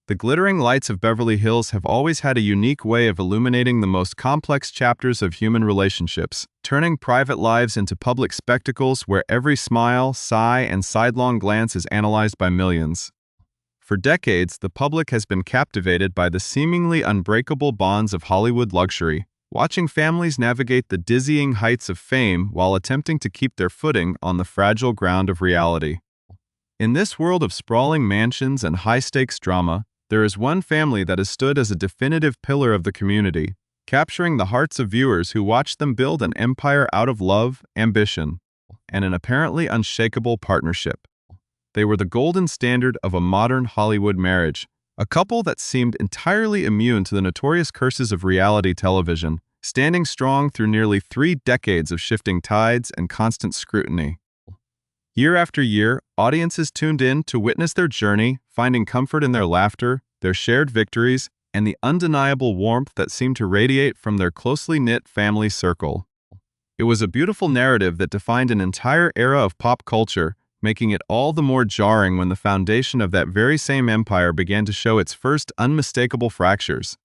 The glittering lights of Beverly Hills have always had a unique way of illuminating the most complex chapters of human relationships, turning private lives into public spectacles where every smile, sigh, and sidelong glance is analyzed by millions. For decades, the public has been captivated by the seemingly unbreakable bonds of Hollywood luxury, watching families navigate the dizzying heights of fame while attempting to keep their footing on the fragile ground of reality. In this world of sprawling mansions and high-stakes drama, there is one family that has stood as a definitive pillar of the community, capturing the hearts of viewers who watch them build an empire out of love, ambition, and an apparently unshakable partnership. They were the golden standard of a modern Hollywood marriage, a couple that seemed entirely immune to the notorious curses of reality television, standing strong through nearly 3 decades of shifting tides and constant scrutiny. Year after year, audiences tuned in to witness their journey, finding comfort in their laughter, their shared victories, and the undeniable warmth that seemed to radiate from their closely knit family circle. It was a beautiful narrative that defined an entire era of pop culture, making it all the more jarring when the foundation of that very same empire began to show its first unmistakable fractures.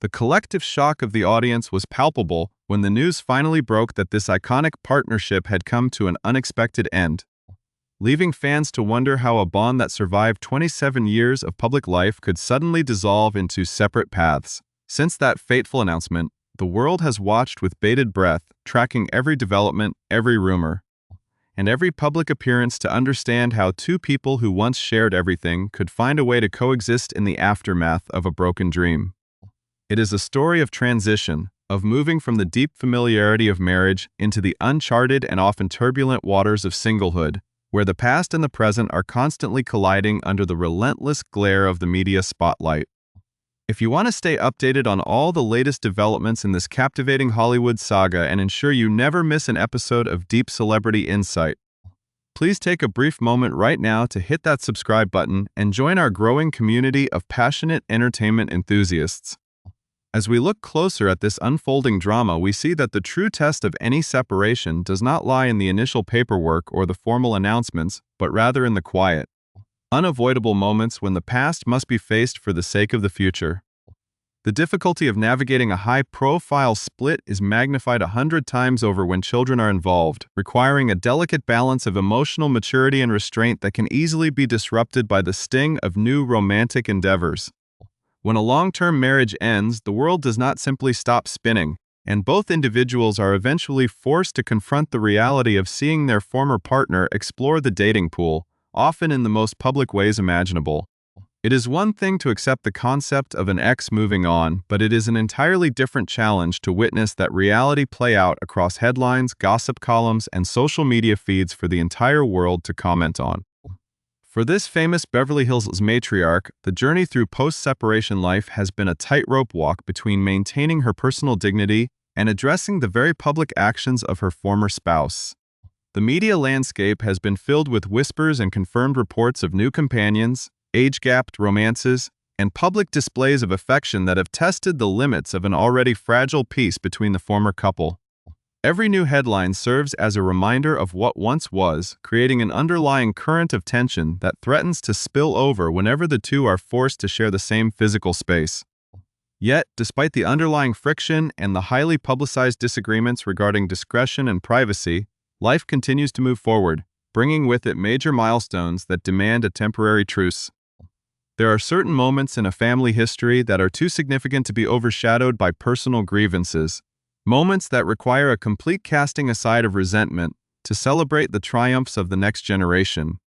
The collective shock of the audience was palpable when the news finally broke that this iconic partnership had come to an unexpected end, leaving fans to wonder how a bond that survived 27 years of public life could suddenly dissolve into separate paths. Since that fateful announcement, the world has watched with bated breath, tracking every development, every rumor, and every public appearance to understand how two people who once shared everything could find a way to coexist in the aftermath of a broken dream. It is a story of transition, of moving from the deep familiarity of marriage into the uncharted and often turbulent waters of singlehood, where the past and the present are constantly colliding under the relentless glare of the media spotlight. If you want to stay updated on all the latest developments in this captivating Hollywood saga and ensure you never miss an episode of Deep Celebrity Insight, please take a brief moment right now to hit that subscribe button and join our growing community of passionate entertainment enthusiasts. As we look closer at this unfolding drama, we see that the true test of any separation does not lie in the initial paperwork or the formal announcements, but rather in the quiet, unavoidable moments when the past must be faced for the sake of the future. The difficulty of navigating a high-profile split is magnified 100 times over when children are involved, requiring a delicate balance of emotional maturity and restraint that can easily be disrupted by the sting of new romantic endeavors. When a long-term marriage ends, the world does not simply stop spinning, and both individuals are eventually forced to confront the reality of seeing their former partner explore the dating pool, often in the most public ways imaginable. It is one thing to accept the concept of an ex moving on, but it is an entirely different challenge to witness that reality play out across headlines, gossip columns, and social media feeds for the entire world to comment on. For this famous Beverly Hills matriarch, the journey through post-separation life has been a tightrope walk between maintaining her personal dignity and addressing the very public actions of her former spouse. The media landscape has been filled with whispers and confirmed reports of new companions, age-gapped romances, and public displays of affection that have tested the limits of an already fragile peace between the former couple. Every new headline serves as a reminder of what once was, creating an underlying current of tension that threatens to spill over whenever the two are forced to share the same physical space. Yet, despite the underlying friction and the highly publicized disagreements regarding discretion and privacy, life continues to move forward, bringing with it major milestones that demand a temporary truce. There are certain moments in a family history that are too significant to be overshadowed by personal grievances, moments that require a complete casting aside of resentment to celebrate the triumphs of the next generation.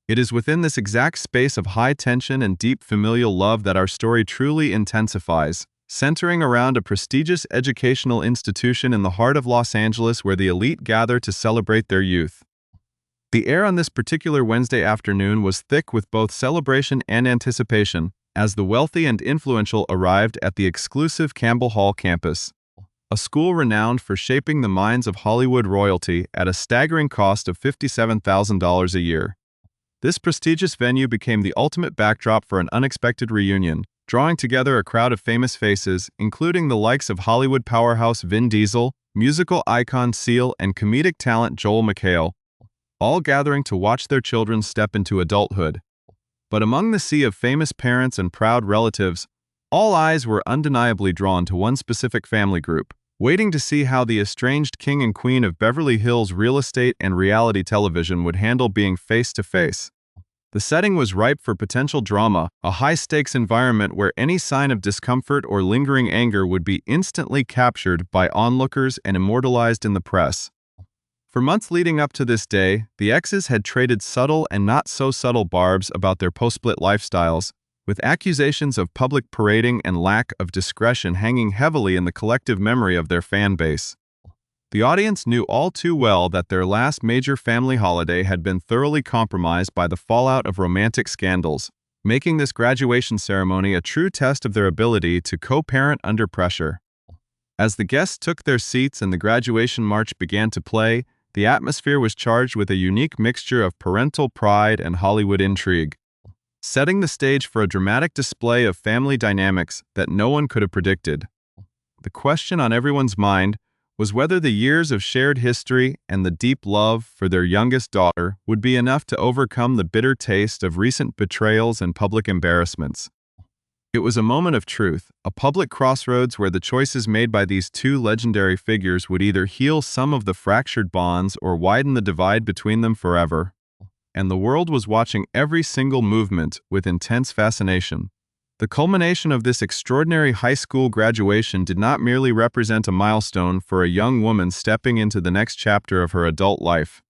It is within this exact space of high tension and deep familial love that our story truly intensifies, centering around a prestigious educational institution in the heart of Los Angeles where the elite gather to celebrate their youth. The air on this particular Wednesday afternoon was thick with both celebration and anticipation, as the wealthy and influential arrived at the exclusive Campbell Hall campus, a school renowned for shaping the minds of Hollywood royalty at a staggering cost of $57,000 a year. This prestigious venue became the ultimate backdrop for an unexpected reunion, drawing together a crowd of famous faces, including the likes of Hollywood powerhouse Vin Diesel, musical icon Seal, and comedic talent Joel McHale, all gathering to watch their children step into adulthood. But among the sea of famous parents and proud relatives, all eyes were undeniably drawn to one specific family group, waiting to see how the estranged king and queen of Beverly Hills real estate and reality television would handle being face to face. The setting was ripe for potential drama, a high-stakes environment where any sign of discomfort or lingering anger would be instantly captured by onlookers and immortalized in the press. For months leading up to this day, the exes had traded subtle and not-so-subtle barbs about their post-split lifestyles, with accusations of public parading and lack of discretion hanging heavily in the collective memory of their fan base. The audience knew all too well that their last major family holiday had been thoroughly compromised by the fallout of romantic scandals, making this graduation ceremony a true test of their ability to co-parent under pressure. As the guests took their seats and the graduation march began to play, the atmosphere was charged with a unique mixture of parental pride and Hollywood intrigue, setting the stage for a dramatic display of family dynamics that no one could have predicted. The question on everyone's mind was whether the years of shared history and the deep love for their youngest daughter would be enough to overcome the bitter taste of recent betrayals and public embarrassments. It was a moment of truth, a public crossroads where the choices made by these two legendary figures would either heal some of the fractured bonds or widen the divide between them forever. And the world was watching every single movement with intense fascination. The culmination of this extraordinary high school graduation did not merely represent a milestone for a young woman stepping into the next chapter of her adult life.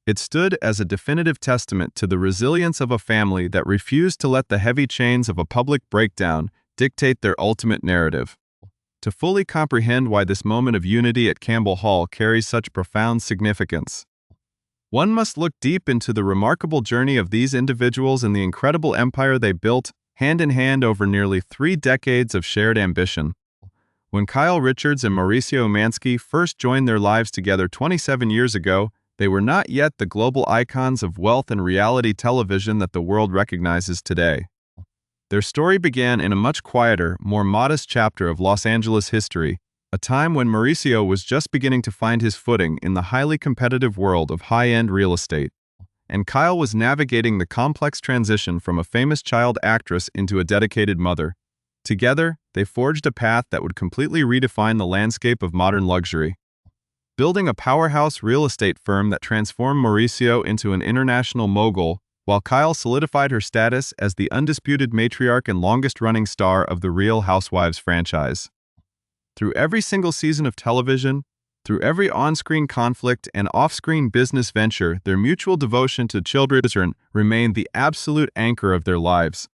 It stood as a definitive testament to the resilience of a family that refused to let the heavy chains of a public breakdown dictate their ultimate narrative. To fully comprehend why this moment of unity at Campbell Hall carries such profound significance, one must look deep into the remarkable journey of these individuals and the incredible empire they built hand in hand over nearly 3 decades of shared ambition. When Kyle Richards and Mauricio Umansky first joined their lives together 27 years ago, they were not yet the global icons of wealth and reality television that the world recognizes today. Their story began in a much quieter, more modest chapter of Los Angeles history, a time when Mauricio was just beginning to find his footing in the highly competitive world of high-end real estate, and Kyle was navigating the complex transition from a famous child actress into a dedicated mother. Together, they forged a path that would completely redefine the landscape of modern luxury, building a powerhouse real estate firm that transformed Mauricio into an international mogul, while Kyle solidified her status as the undisputed matriarch and longest-running star of the Real Housewives franchise. Through every single season of television, through every on-screen conflict and off-screen business venture, their mutual devotion to children remained the absolute anchor of their lives,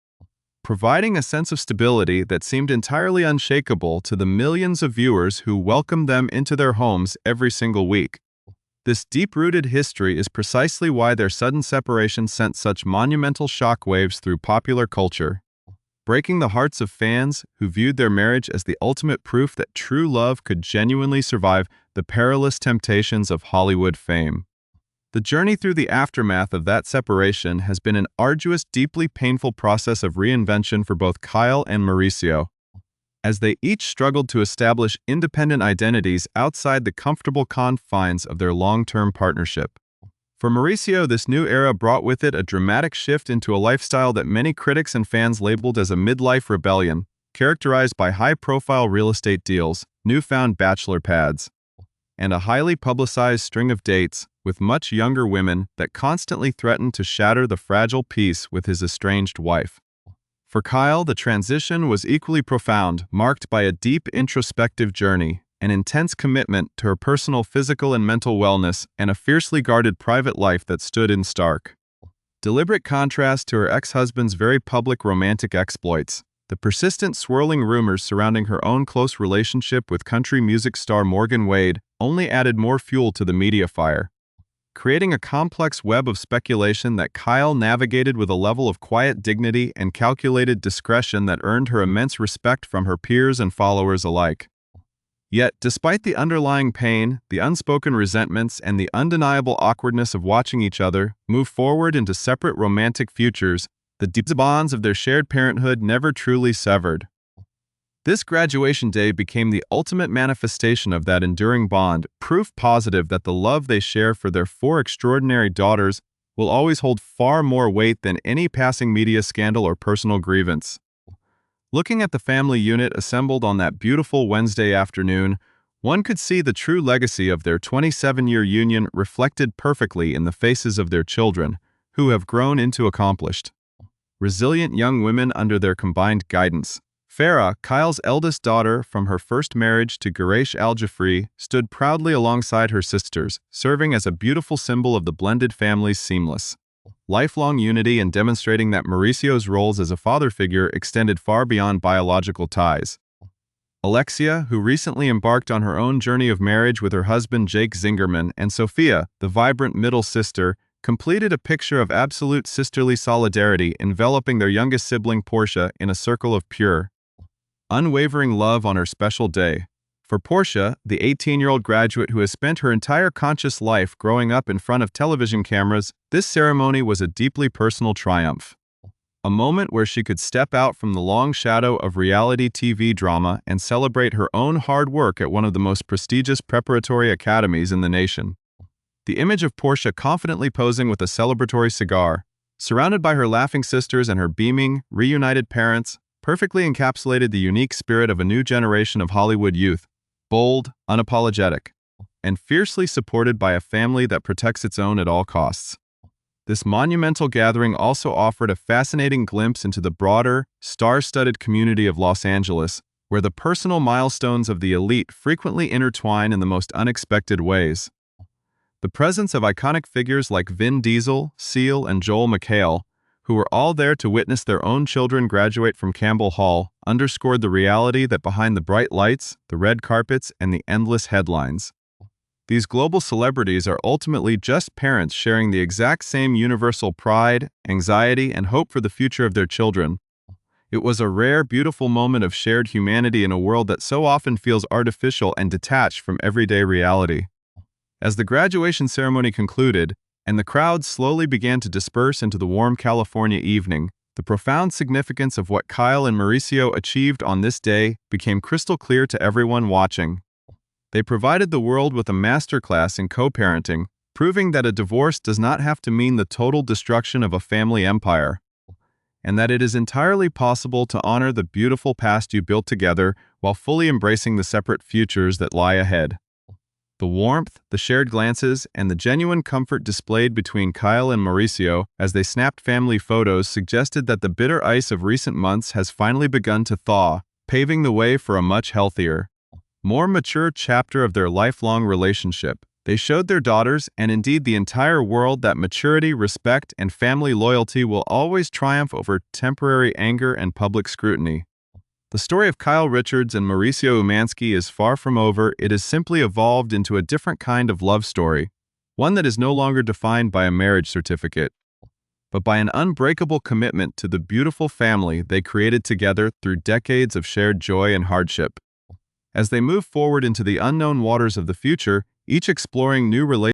providing a sense of stability that seemed entirely unshakable to the millions of viewers who welcomed them into their homes every single week. This deep-rooted history is precisely why their sudden separation sent such monumental shockwaves through popular culture, breaking the hearts of fans who viewed their marriage as the ultimate proof that true love could genuinely survive the perilous temptations of Hollywood fame. The journey through the aftermath of that separation has been an arduous, deeply painful process of reinvention for both Kyle and Mauricio, as they each struggled to establish independent identities outside the comfortable confines of their long-term partnership. For Mauricio, this new era brought with it a dramatic shift into a lifestyle that many critics and fans labeled as a midlife rebellion, characterized by high-profile real estate deals, newfound bachelor pads, and a highly publicized string of dates with much younger women that constantly threatened to shatter the fragile peace with his estranged wife. For Kyle, the transition was equally profound, marked by a deep introspective journey, an intense commitment to her personal physical and mental wellness, and a fiercely guarded private life that stood in stark deliberate contrast to her ex-husband's very public romantic exploits. The persistent swirling rumors surrounding her own close relationship with country music star Morgan Wade only added more fuel to the media fire, creating a complex web of speculation that Kyle navigated with a level of quiet dignity and calculated discretion that earned her immense respect from her peers and followers alike. Yet, despite the underlying pain, the unspoken resentments, and the undeniable awkwardness of watching each other move forward into separate romantic futures, the deep bonds of their shared parenthood never truly severed. This graduation day became the ultimate manifestation of that enduring bond, proof positive that the love they share for their 4 extraordinary daughters will always hold far more weight than any passing media scandal or personal grievance. Looking at the family unit assembled on that beautiful Wednesday afternoon, one could see the true legacy of their 27-year union reflected perfectly in the faces of their children, who have grown into accomplished, resilient young women under their combined guidance. Farah, Kyle's eldest daughter from her first marriage to Garash Al-Jafri, stood proudly alongside her sisters, serving as a beautiful symbol of the blended family's seamless, lifelong unity and demonstrating that Mauricio's roles as a father figure extended far beyond biological ties. Alexia, who recently embarked on her own journey of marriage with her husband Jake Zingerman, and Sophia, the vibrant middle sister, completed a picture of absolute sisterly solidarity, enveloping their youngest sibling Portia in a circle of pure, unwavering love on her special day. For Portia, the 18-year-old graduate who has spent her entire conscious life growing up in front of television cameras, this ceremony was a deeply personal triumph. A moment where she could step out from the long shadow of reality TV drama and celebrate her own hard work at one of the most prestigious preparatory academies in the nation. The image of Portia confidently posing with a celebratory cigar, surrounded by her laughing sisters and her beaming, reunited parents, perfectly encapsulated the unique spirit of a new generation of Hollywood youth, bold, unapologetic, and fiercely supported by a family that protects its own at all costs. This monumental gathering also offered a fascinating glimpse into the broader, star-studded community of Los Angeles, where the personal milestones of the elite frequently intertwine in the most unexpected ways. The presence of iconic figures like Vin Diesel, Seal, and Joel McHale, who were all there to witness their own children graduate from Campbell Hall, underscored the reality that behind the bright lights, the red carpets, and the endless headlines, these global celebrities are ultimately just parents sharing the exact same universal pride, anxiety, and hope for the future of their children. It was a rare, beautiful moment of shared humanity in a world that so often feels artificial and detached from everyday reality. As the graduation ceremony concluded, and the crowd slowly began to disperse into the warm California evening, the profound significance of what Kyle and Mauricio achieved on this day became crystal clear to everyone watching. They provided the world with a masterclass in co-parenting, proving that a divorce does not have to mean the total destruction of a family empire, and that it is entirely possible to honor the beautiful past you built together while fully embracing the separate futures that lie ahead. The warmth, the shared glances, and the genuine comfort displayed between Kyle and Mauricio as they snapped family photos suggested that the bitter ice of recent months has finally begun to thaw, paving the way for a much healthier, more mature chapter of their lifelong relationship. They showed their daughters, and indeed the entire world, that maturity, respect, and family loyalty will always triumph over temporary anger and public scrutiny. The story of Kyle Richards and Mauricio Umansky is far from over. It has simply evolved into a different kind of love story, one that is no longer defined by a marriage certificate, but by an unbreakable commitment to the beautiful family they created together through decades of shared joy and hardship. As they move forward into the unknown waters of the future, each exploring new relationships